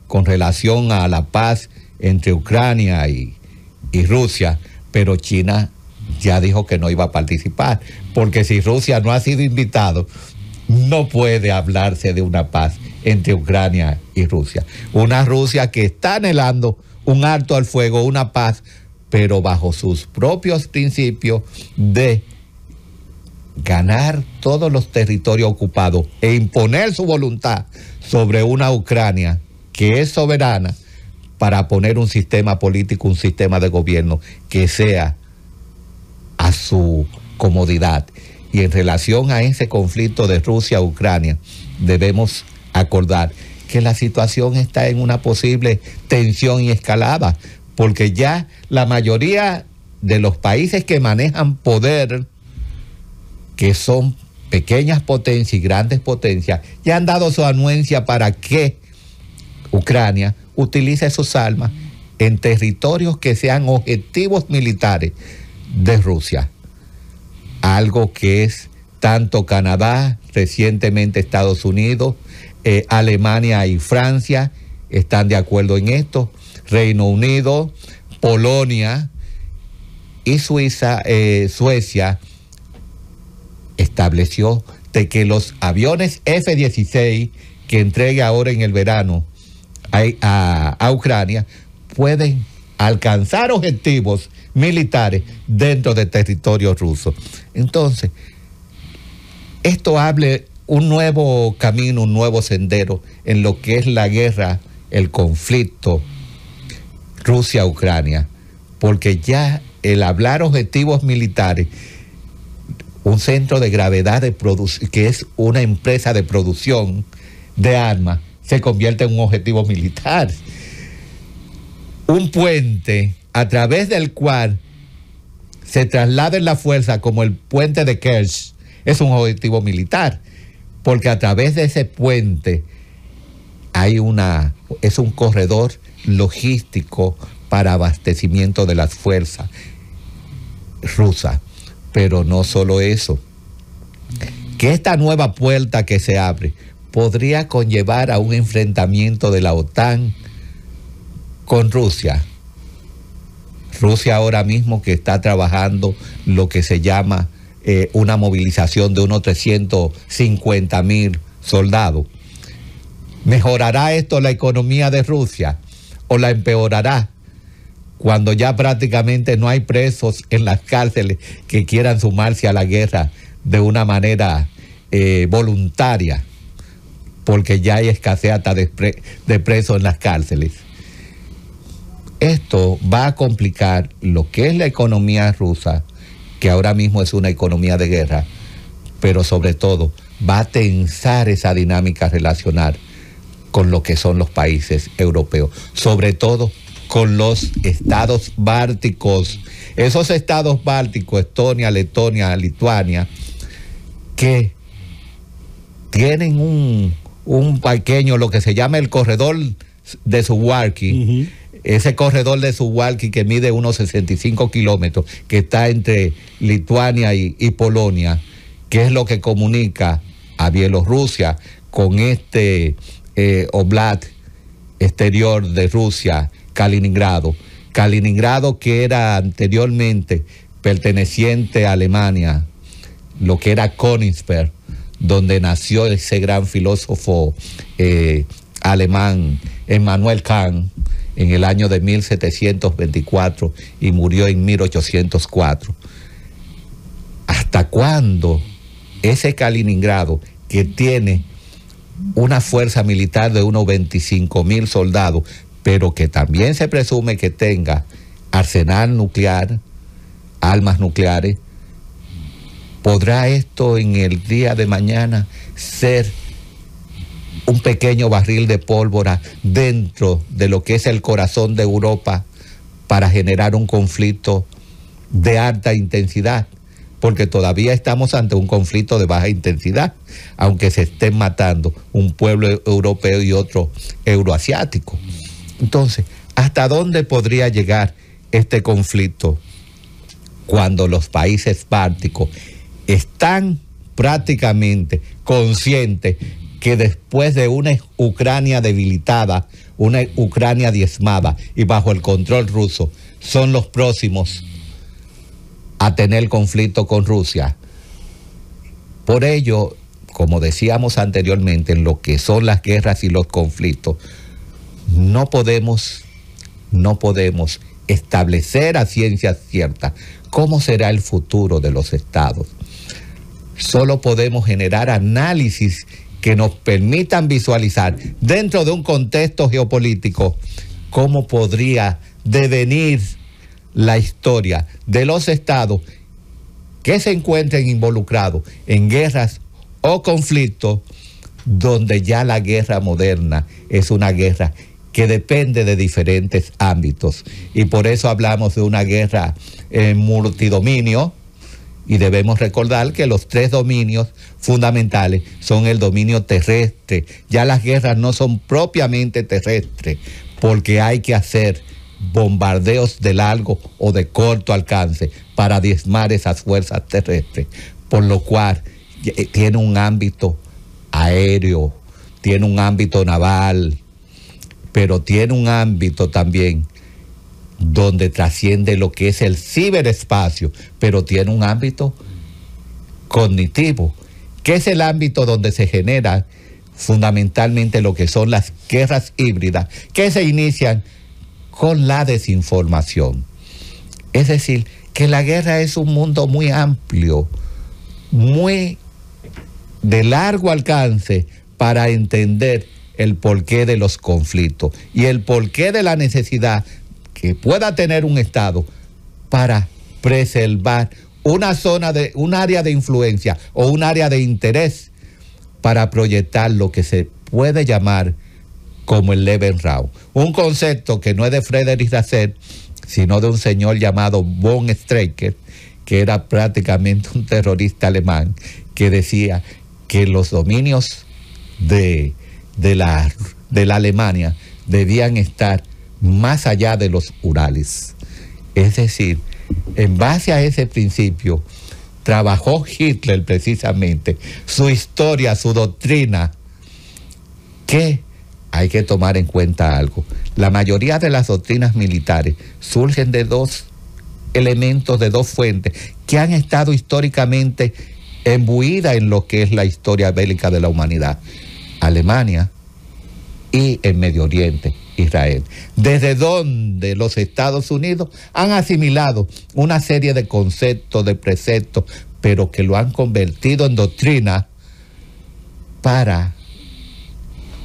con relación a la paz entre Ucrania y Rusia, pero China ya dijo que no iba a participar, porque si Rusia no ha sido invitado, no puede hablarse de una paz entre Ucrania y Rusia. Una Rusia que está anhelando un alto al fuego, una paz, pero bajo sus propios principios de ganar todos los territorios ocupados e imponer su voluntad sobre una Ucrania que es soberana, para poner un sistema político, un sistema de gobierno que sea a su comodidad. Y en relación a ese conflicto de Rusia-Ucrania, debemos acordar que la situación está en una posible tensión y escalada, porque ya la mayoría de los países que manejan poder, que son pequeñas potencias y grandes potencias, ya han dado su anuencia para que Ucrania utilice sus armas en territorios que sean objetivos militares de Rusia. Algo que es tanto Canadá, recientemente Estados Unidos, Alemania y Francia están de acuerdo en esto, Reino Unido, Polonia y Suiza, Suecia estableció de que los aviones F-16 que entregue ahora en el verano a Ucrania pueden alcanzar objetivos militares dentro del territorio ruso. Entonces, esto abre un nuevo camino, un nuevo sendero en lo que es la guerra, el conflicto Rusia-Ucrania, porque ya el hablar objetivos militares, un centro de gravedad que es una empresa de producción de armas, se convierte en un objetivo militar. Un puente a través del cual se traslada la fuerza, como el puente de Kerch, es un objetivo militar, porque a través de ese puente es un corredor logístico para abastecimiento de las fuerzas rusas. Pero no solo eso, que esta nueva puerta que se abre podría conllevar a un enfrentamiento de la OTAN con Rusia. Rusia ahora mismo que está trabajando lo que se llama una movilización de unos 350,000 soldados. ¿Mejorará esto la economía de Rusia o la empeorará cuando ya prácticamente no hay presos en las cárceles que quieran sumarse a la guerra de una manera voluntaria, porque ya hay escasez hasta de presos en las cárceles? Esto va a complicar lo que es la economía rusa, que ahora mismo es una economía de guerra, pero sobre todo va a tensar esa dinámica relacional con lo que son los países europeos, sobre todo con los estados bálticos, esos estados bálticos, Estonia, Letonia, Lituania, que tienen un pequeño, lo que se llama el corredor de Suwalki, ese corredor de Suwalki que mide unos 65 kilómetros, que está entre Lituania y Polonia, que es lo que comunica a Bielorrusia con este Oblast exterior de Rusia, Kaliningrado. Kaliningrado, que era anteriormente perteneciente a Alemania, lo que era Königsberg, donde nació ese gran filósofo alemán, Immanuel Kant, en el año de 1724 y murió en 1804. ¿Hasta cuándo ese Kaliningrado, que tiene una fuerza militar de unos 25,000 soldados, pero que también se presume que tenga arsenal nuclear, armas nucleares, podrá esto en el día de mañana ser un pequeño barril de pólvora dentro de lo que es el corazón de Europa para generar un conflicto de alta intensidad? Porque todavía estamos ante un conflicto de baja intensidad, aunque se estén matando un pueblo europeo y otro euroasiático. Entonces, ¿hasta dónde podría llegar este conflicto cuando los países bálticos están prácticamente conscientes que después de una Ucrania debilitada, una Ucrania diezmada y bajo el control ruso, son los próximos a tener conflicto con Rusia? Por ello, como decíamos anteriormente, en lo que son las guerras y los conflictos, no podemos establecer a ciencia cierta cómo será el futuro de los estados. Solo podemos generar análisis que nos permitan visualizar dentro de un contexto geopolítico cómo podría devenir la historia de los estados que se encuentren involucrados en guerras o conflictos, donde ya la guerra moderna es una guerra que depende de diferentes ámbitos, y por eso hablamos de una guerra multidominio. Y debemos recordar que los tres dominios fundamentales son el dominio terrestre. Ya las guerras no son propiamente terrestres, porque hay que hacer bombardeos de largo o de corto alcance para diezmar esas fuerzas terrestres, por lo cual tiene un ámbito aéreo, tiene un ámbito naval, pero tiene un ámbito también donde trasciende lo que es el ciberespacio, pero tiene un ámbito cognitivo, que es el ámbito donde se genera fundamentalmente lo que son las guerras híbridas, que se inician con la desinformación. Es decir, que la guerra es un mundo muy amplio, muy de largo alcance para entender el porqué de los conflictos y el porqué de la necesidad que pueda tener un Estado para preservar un área de influencia o un área de interés para proyectar lo que se puede llamar como el Lebensraum, un concepto que no es de Friedrich Nasser, sino de un señor llamado von Streicher, que era prácticamente un terrorista alemán, que decía que los dominios de la Alemania debían estar más allá de los Urales. Es decir, en base a ese principio, trabajó Hitler precisamente su historia, su doctrina, que hay que tomar en cuenta algo. La mayoría de las doctrinas militares surgen de dos elementos, de dos fuentes, que han estado históricamente embuidas en lo que es la historia bélica de la humanidad. Alemania y el Medio Oriente, Israel. Desde donde los Estados Unidos han asimilado una serie de conceptos, de preceptos, pero que lo han convertido en doctrina para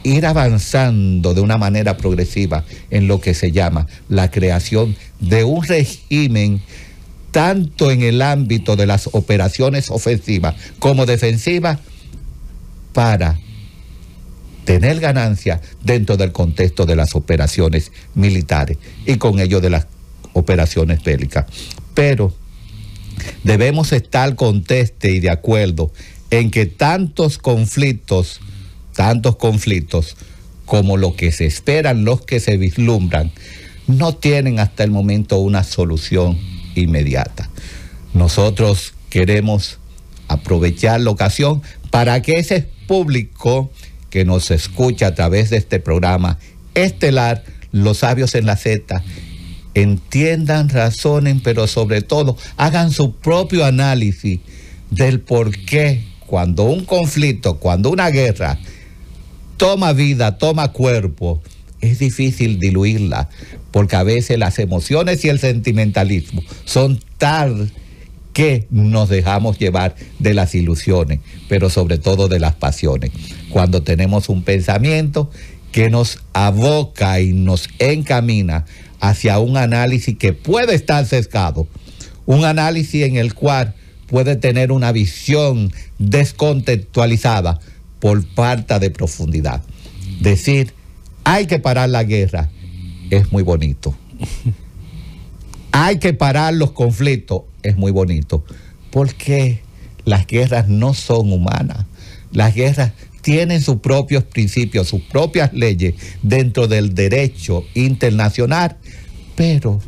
ir avanzando de una manera progresiva en lo que se llama la creación de un régimen tanto en el ámbito de las operaciones ofensivas como defensivas para tener ganancia dentro del contexto de las operaciones militares y con ello de las operaciones bélicas. Pero debemos estar conscientes y de acuerdo en que tantos conflictos como lo que se esperan, los que se vislumbran, no tienen hasta el momento una solución inmediata. Nosotros queremos aprovechar la ocasión para que ese público que nos escucha a través de este programa estelar, Los Sabios en la Z, entiendan, razonen, pero sobre todo hagan su propio análisis del por qué cuando un conflicto, cuando una guerra toma vida, toma cuerpo, es difícil diluirla, porque a veces las emociones y el sentimentalismo son tal que nos dejamos llevar de las ilusiones, pero sobre todo de las pasiones. Cuando tenemos un pensamiento que nos aboca y nos encamina hacia un análisis que puede estar sesgado, un análisis en el cual puede tener una visión descontextualizada por falta de profundidad. Decir, hay que parar la guerra, es muy bonito. Hay que parar los conflictos, es muy bonito, porque las guerras no son humanas. Las guerras tienen sus propios principios, sus propias leyes dentro del derecho internacional, pero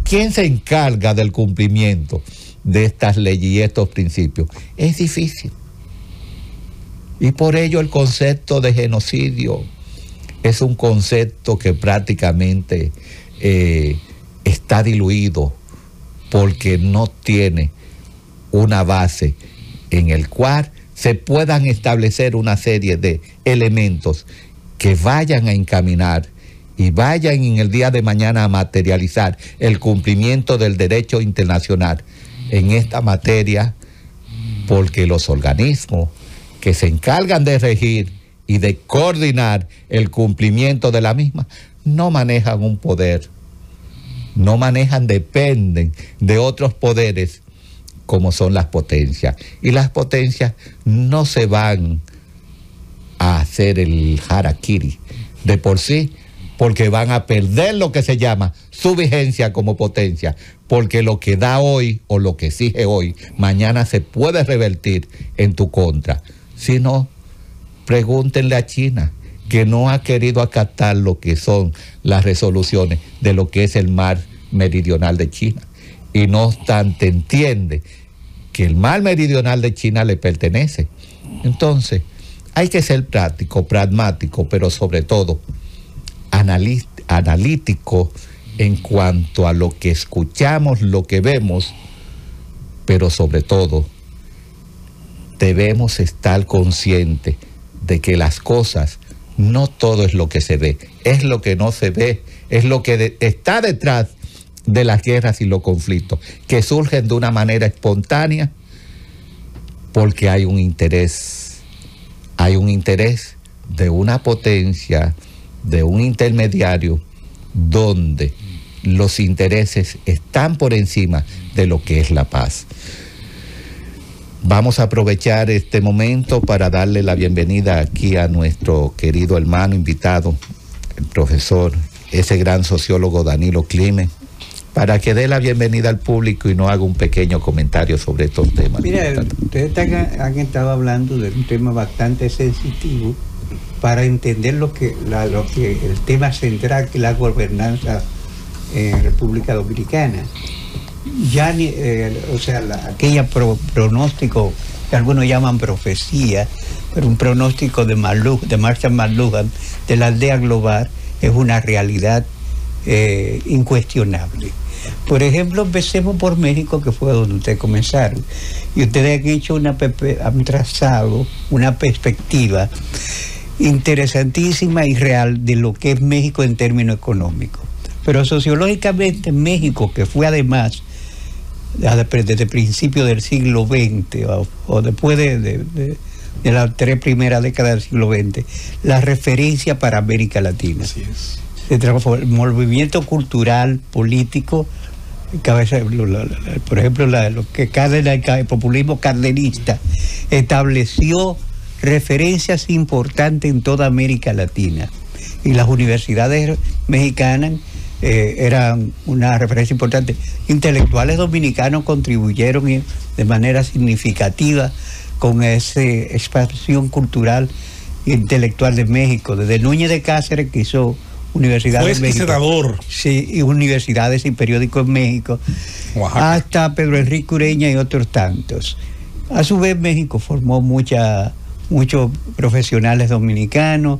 ¿quién se encarga del cumplimiento de estas leyes y estos principios? Es difícil. Y por ello el concepto de genocidio es un concepto que prácticamente está diluido porque no tiene una base en el cual se puedan establecer una serie de elementos que vayan a encaminar y vayan en el día de mañana a materializar el cumplimiento del derecho internacional en esta materia, porque los organismos que se encargan de regir y de coordinar el cumplimiento de la misma no manejan un poder, no manejan, dependen de otros poderes como son las potencias. Y las potencias no se van a hacer el harakiri de por sí, porque van a perder lo que se llama su vigencia como potencia, porque lo que da hoy o lo que exige hoy, mañana se puede revertir en tu contra. Si no, pregúntenle a China, que no ha querido acatar lo que son las resoluciones de lo que es el mar meridional de China. Y no obstante entiende que el mar meridional de China le pertenece. Entonces, hay que ser práctico, pragmático, pero sobre todo analítico en cuanto a lo que escuchamos, lo que vemos, pero sobre todo debemos estar conscientes de que las cosas, no todo es lo que se ve, es lo que no se ve, es lo que está detrás de las guerras y los conflictos, que surgen de una manera espontánea porque hay un interés de una potencia, de un intermediario, donde los intereses están por encima de lo que es la paz. Vamos a aprovechar este momento para darle la bienvenida aquí a nuestro querido hermano invitado, el profesor, ese gran sociólogo Danilo Climent, para que dé la bienvenida al público y nos haga un pequeño comentario sobre estos temas. Mira, ustedes han estado hablando de un tema bastante sensitivo para entender lo que el tema central, que es la gobernanza en República Dominicana. Ya aquella pronóstico que algunos llaman profecía, pero un pronóstico de Marshall McLuhan, de la aldea global, es una realidad incuestionable. Por ejemplo, empecemos por México, que fue donde ustedes comenzaron, y ustedes han trazado una perspectiva interesantísima y real de lo que es México en términos económicos. Pero sociológicamente México, que fue además desde el principio del siglo XX o después de las 3 primeras décadas del siglo XX, la referencia para América Latina. Así es. El movimiento cultural, político, por ejemplo, el populismo cardenista estableció referencias importantes en toda América Latina, y las universidades mexicanas eran una referencia importante. Intelectuales dominicanos contribuyeron de manera significativa con esa expansión cultural e intelectual de México, desde Núñez de Cáceres, que hizo universidades Fue senador. Sí, y universidades y periódicos en México, Oaxaca, hasta Pedro Enrique Ureña y otros tantos. A su vez, México formó muchos profesionales dominicanos,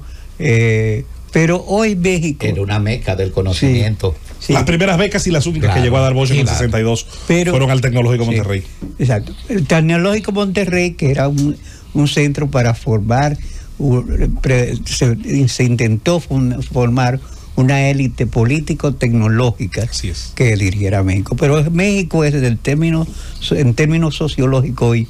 pero hoy México era una meca del conocimiento. Sí. Las primeras becas y las únicas que llegó a dar Bosch en el 62 fueron al Tecnológico Monterrey. Exacto. El Tecnológico Monterrey, que era un centro para formar, se intentó formar una élite político-tecnológica que dirigiera México. Pero México es, en términos sociológicos hoy,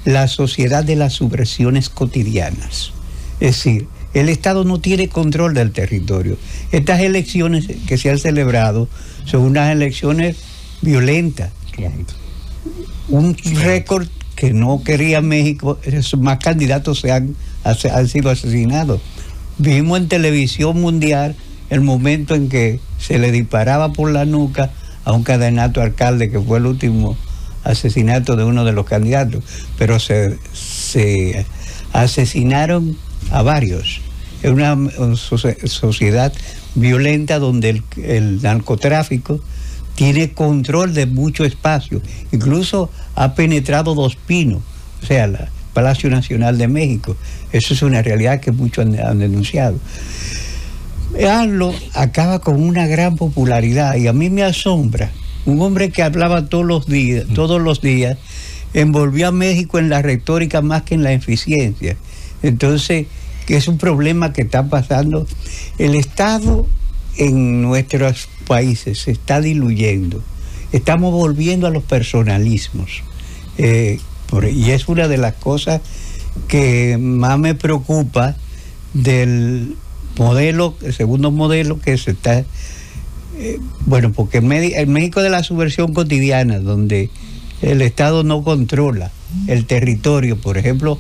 la sociedad de las subversiones cotidianas. Es decir, el Estado no tiene control del territorio. Estas elecciones que se han celebrado son unas elecciones violentas. Un récord que no quería México, más candidatos han sido asesinados. Vimos en televisión mundial el momento en que se le disparaba por la nuca a un candidato alcalde, que fue el último asesinato de uno de los candidatos, pero se asesinaron a varios. Es una sociedad violenta donde el narcotráfico tiene control de mucho espacio, incluso ha penetrado Dos Pinos, o sea, el Palacio Nacional de México. Eso es una realidad que muchos han denunciado. AMLO acaba con una gran popularidad, y a mí me asombra. Un hombre que hablaba todos los días, envolvió a México en la retórica más que en la eficiencia. Entonces, que es un problema que está pasando. El Estado en nuestros países se está diluyendo. Estamos volviendo a los personalismos. Y es una de las cosas que más me preocupa del modelo, el segundo modelo que se está... porque el México de la subversión cotidiana, donde el Estado no controla el territorio. Por ejemplo,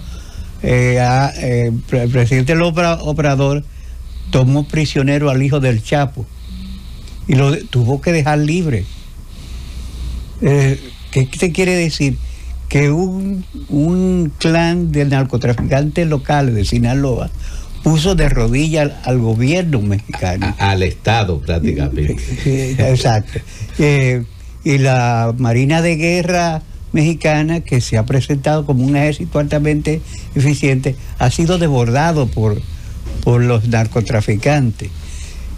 el presidente López Obrador tomó prisionero al hijo del Chapo y lo tuvo que dejar libre. ¿Qué te quiere decir? Que un clan de narcotraficantes locales de Sinaloa puso de rodillas al gobierno mexicano. Al Estado, prácticamente. Exacto. Y la Marina de Guerra mexicana, que se ha presentado como un ejército altamente eficiente, ha sido desbordado por los narcotraficantes.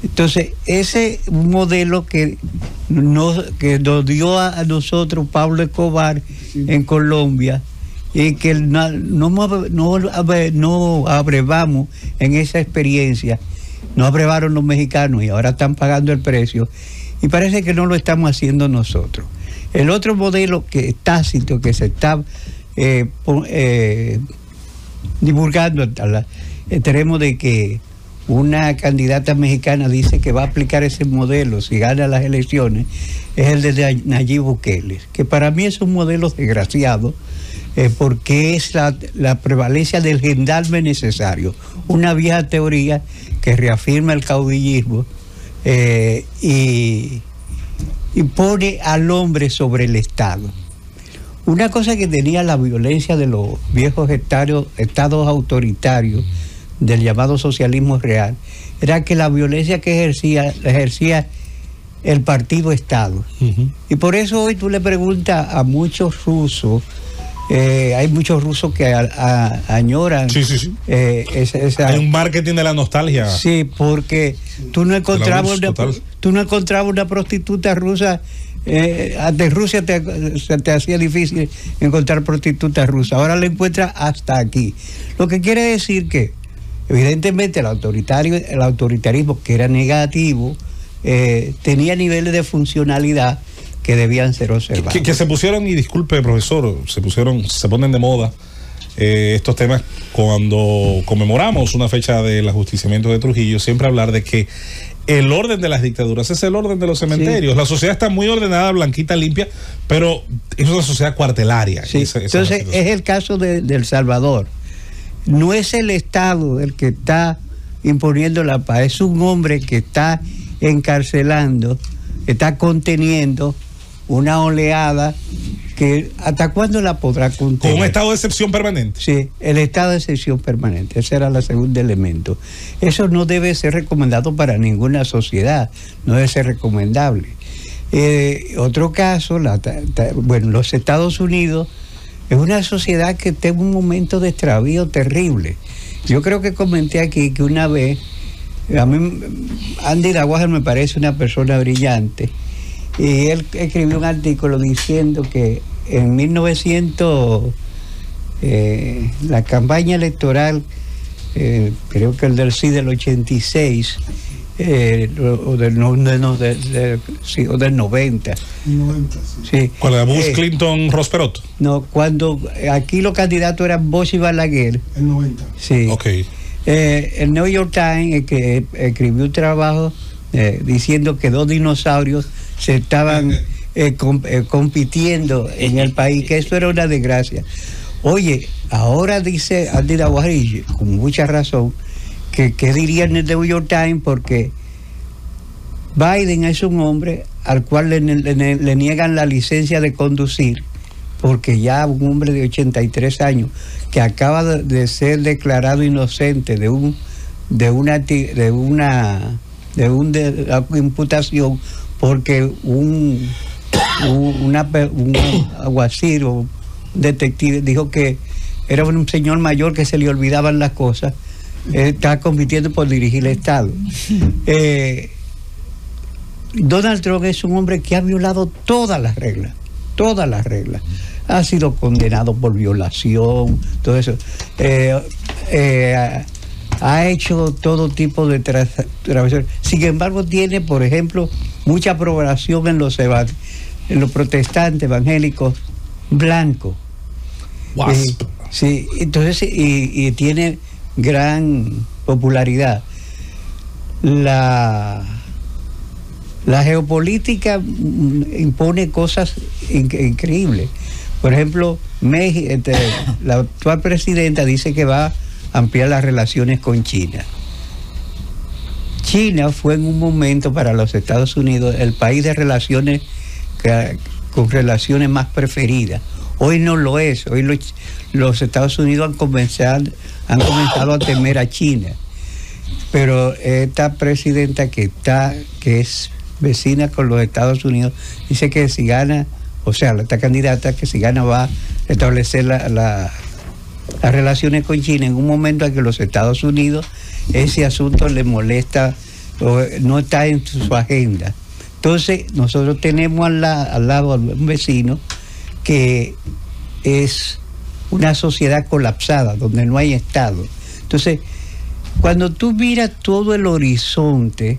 Entonces, ese modelo que nos dio a nosotros Pablo Escobar en Colombia, y que no abrevamos en esa experiencia, no apruebaron los mexicanos y ahora están pagando el precio, y parece que no lo estamos haciendo nosotros. El otro modelo que es tácito, que se está divulgando al extremo de que una candidata mexicana dice que va a aplicar ese modelo si gana las elecciones, es el de Nayib Bukele, que para mí es un modelo desgraciado, porque es la prevalencia del gendarme necesario, una vieja teoría que reafirma el caudillismo y pone al hombre sobre el Estado. Una cosa que tenía la violencia de los viejos estados autoritarios del llamado socialismo real era que la violencia que ejercía el partido Estado. Y por eso hoy tú le preguntas a muchos rusos, hay muchos rusos que añoran. Sí. Hay un marketing de la nostalgia. Sí, porque tú no encontrabas una prostituta rusa. Ante Rusia se te hacía difícil encontrar prostitutas rusas. Ahora la encuentras hasta aquí. Lo que quiere decir que, evidentemente, el autoritarismo, que era negativo, tenía niveles de funcionalidad que debían ser observados. Que se pusieron, y disculpe, profesor, se ponen de moda estos temas cuando conmemoramos una fecha del ajusticiamiento de Trujillo, siempre hablar de que el orden de las dictaduras es el orden de los cementerios. Sí. La sociedad está muy ordenada, blanquita, limpia, pero es una sociedad cuartelaria. Sí. Entonces, es el caso de El Salvador. No es el Estado el que está imponiendo la paz, es un hombre que está encarcelando, está conteniendo una oleada que ¿hasta cuándo la podrá contener? ¿Con un estado de excepción permanente? Sí, el estado de excepción permanente, ese era el segundo elemento. Eso no debe ser recomendado para ninguna sociedad, no debe ser recomendable. Otro caso, los Estados Unidos es una sociedad que está en un momento de extravío terrible. Yo creo que comenté aquí que una vez, a mí Andy Dawager me parece una persona brillante, y él escribió un artículo diciendo que en 1900, la campaña electoral, creo que el del 86, o del 90. Sí. ¿Cuál era? Bush, Clinton, Ross Perot. No, cuando aquí los candidatos eran Bosch y Balaguer. El 90. Sí. Okay. El New York Times, que escribió un trabajo diciendo que dos dinosaurios se estaban compitiendo en el país, que eso era una desgracia. Oye, ahora dice Andy Dawager, con mucha razón, que diría en el New York Times, porque Biden es un hombre al cual le niegan la licencia de conducir, porque ya un hombre de 83 años que acaba de ser declarado inocente de una imputación porque un alguacil o un detective dijo que era un señor mayor que se le olvidaban las cosas. Está compitiendo por dirigir el Estado. Donald Trump es un hombre que ha violado todas las reglas. Ha sido condenado por violación, todo eso. Ha hecho todo tipo de travesuras. Sin embargo, tiene, por ejemplo, mucha aprobación en los protestantes evangélicos blancos. Sí, entonces, y tiene gran popularidad. La geopolítica impone cosas increíbles. Por ejemplo, la actual presidenta dice que va a ampliar las relaciones con China. China fue en un momento para los Estados Unidos el país de relaciones con relaciones más preferidas. Hoy no lo es. Hoy los Estados Unidos han comenzado a temer a China. Pero esta presidenta que es vecina con los Estados Unidos dice que si gana, o sea, esta candidata que si gana va a establecer las relaciones con China en un momento en que los Estados Unidos ese asunto le molesta o no está en su agenda. Entonces nosotros tenemos al lado un vecino que es una sociedad colapsada donde no hay Estado. Entonces cuando tú miras todo el horizonte,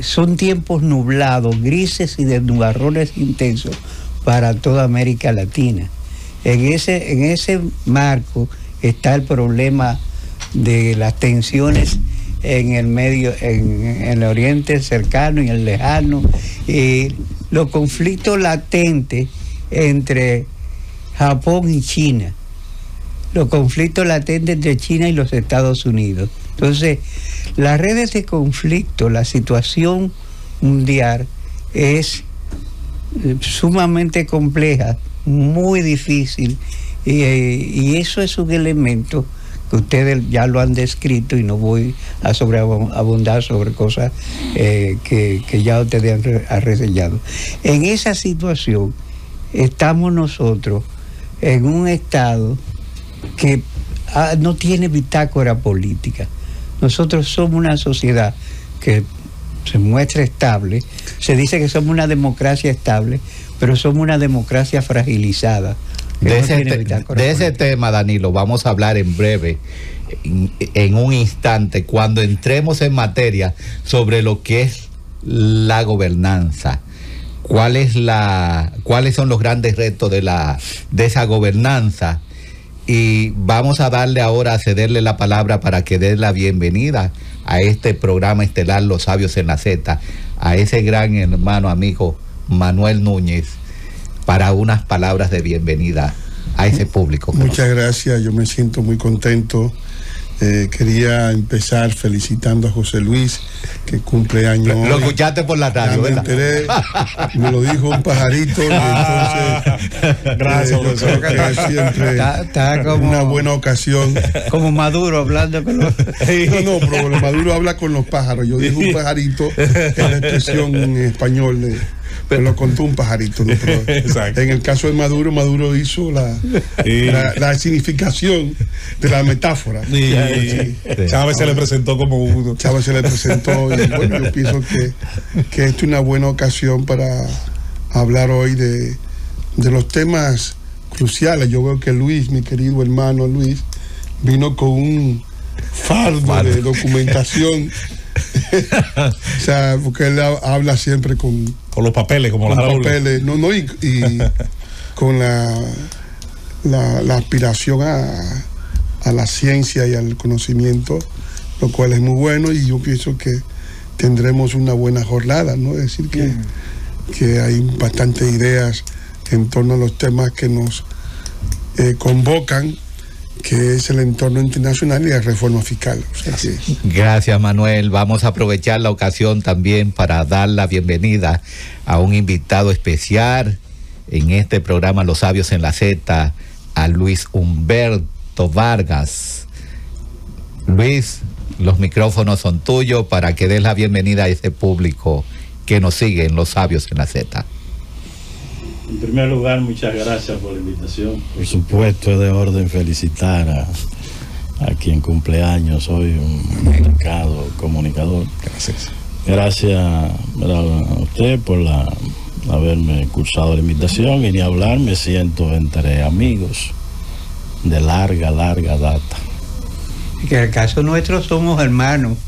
son tiempos nublados, grises y de nubarrones intensos para toda América Latina. En ese marco está el problema de las tensiones en el medio, en el oriente cercano y el lejano, y los conflictos latentes entre Japón y China, los conflictos latentes entre China y los Estados Unidos. Entonces, las redes de conflicto, la situación mundial es sumamente compleja, muy difícil, y eso es un elemento que ustedes ya lo han descrito y no voy a sobreabundar sobre cosas que ya ustedes han reseñado. En esa situación estamos nosotros en un estado que no tiene bitácora política. Nosotros somos una sociedad que se muestra estable, se dice que somos una democracia estable, pero somos una democracia fragilizada. De ese tema, Danilo, vamos a hablar en breve, en un instante, cuando entremos en materia sobre lo que es la gobernanza. ¿Cuáles son los grandes retos de esa gobernanza? Y vamos a darle ahora, a cederle la palabra para que dé la bienvenida a este programa estelar Los Sabios en la Z, a ese gran hermano amigo Manuel Núñez, para unas palabras de bienvenida a ese público. Muchas gracias, yo me siento muy contento. Quería empezar felicitando a José Luis, que cumple años. Lo escuchaste por la radio, me enteré, me lo dijo un pajarito, y entonces gracias, yo creo que siempre está como una buena ocasión. Como Maduro hablando con los... No, pero Maduro habla con los pájaros. Yo dije un pajarito, es la expresión en español me lo contó un pajarito, ¿no? Pero en el caso de Maduro, Maduro hizo la significación de la metáfora. Chávez se le presentó como uno. Chávez se le presentó, y bueno, yo pienso que esta es una buena ocasión para hablar hoy de los temas cruciales. Yo veo que Luis, mi querido hermano Luis, vino con un fardo de documentación. O sea, porque él habla siempre con los papeles, como con las papeles, y con la aspiración a la ciencia y al conocimiento, lo cual es muy bueno, y yo pienso que tendremos una buena jornada, ¿no? Es decir, que hay bastantes ideas en torno a los temas que nos convocan, que es el entorno internacional y la reforma fiscal. O sea que... Gracias, Manuel. Vamos a aprovechar la ocasión también para dar la bienvenida a un invitado especial en este programa Los Sabios en la Z, a Luis Humberto Vargas. Luis, los micrófonos son tuyos para que des la bienvenida a ese público que nos sigue en Los Sabios en la Z. En primer lugar, muchas gracias por la invitación. Por supuesto, es de orden felicitar a quien cumple años. Soy un destacado comunicador. Gracias. Gracias a usted por haberme cursado la invitación, y ni hablar, me siento entre amigos de larga data. Que en el caso nuestro somos hermanos.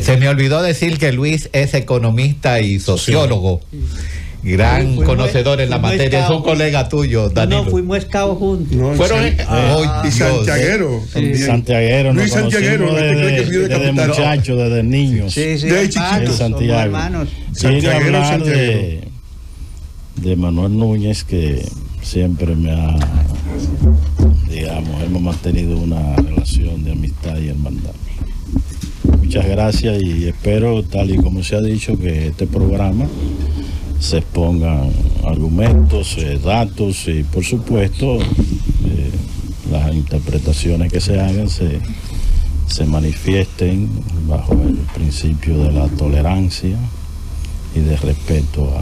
Se me olvidó decir que Luis es economista y sociólogo. Gran conocedor en la materia, es un colega tuyo, Danilo. No, fuimos escados juntos. No, fueron y santiaguero. Santiaguero, Luis Santiaguero, desde muchacho, desde niños. Sí, de chiquito. Santiago. Hermanos. Quiero hablar de Manuel Núñez, que siempre me ha, hemos mantenido una relación de amistad y hermandad. Muchas gracias, y espero, tal y como se ha dicho, que este programa se expongan argumentos, datos, y por supuesto las interpretaciones que se hagan se manifiesten bajo el principio de la tolerancia y de respeto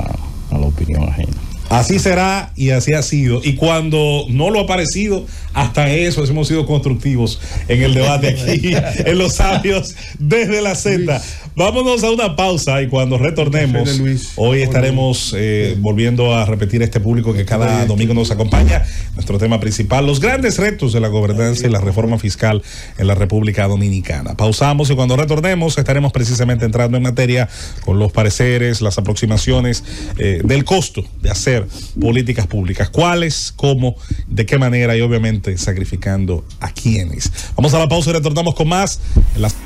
a la opinión ajena. Así será y así ha sido. Y cuando no lo ha parecido, hasta eso hemos sido constructivos en el debate aquí, en Los Sabios desde la Z. Vámonos a una pausa y cuando retornemos, hoy estaremos volviendo a repetir este público que cada domingo nos acompaña. Nuestro tema principal, los grandes retos de la gobernanza y la reforma fiscal en la República Dominicana. Pausamos y cuando retornemos estaremos precisamente entrando en materia con los pareceres, las aproximaciones del costo de hacer políticas públicas. ¿Cuáles? ¿Cómo? ¿De qué manera? Y obviamente sacrificando a quiénes. Vamos a la pausa y retornamos con más en las